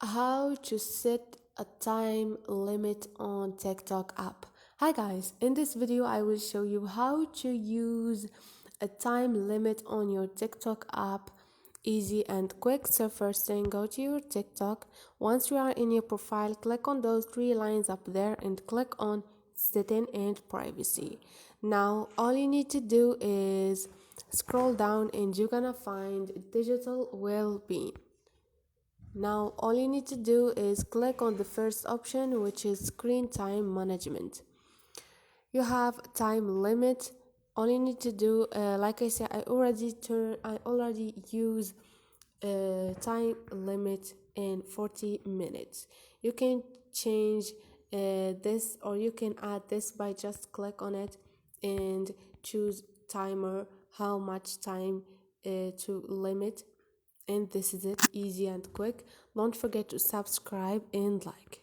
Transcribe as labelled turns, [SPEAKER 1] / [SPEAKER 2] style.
[SPEAKER 1] How to set a time limit on TikTok app. Hi guys, in this video I will show you how to use a time limit on your TikTok app, easy and quick. So first thing, go to your TikTok. Once you are in your profile, click on those three lines up there and click on setting and privacy. Now all you need to do is scroll down and you're gonna find digital well-being. Now all you need to do is click on the first option, which is screen time management. You have time limit. All you need to do, like I said, I already use time limit in 40 minutes. You can change this, or you can add this by just click on it and choose timer, how much time to limit. And this is it, easy and quick. Don't forget to subscribe and like.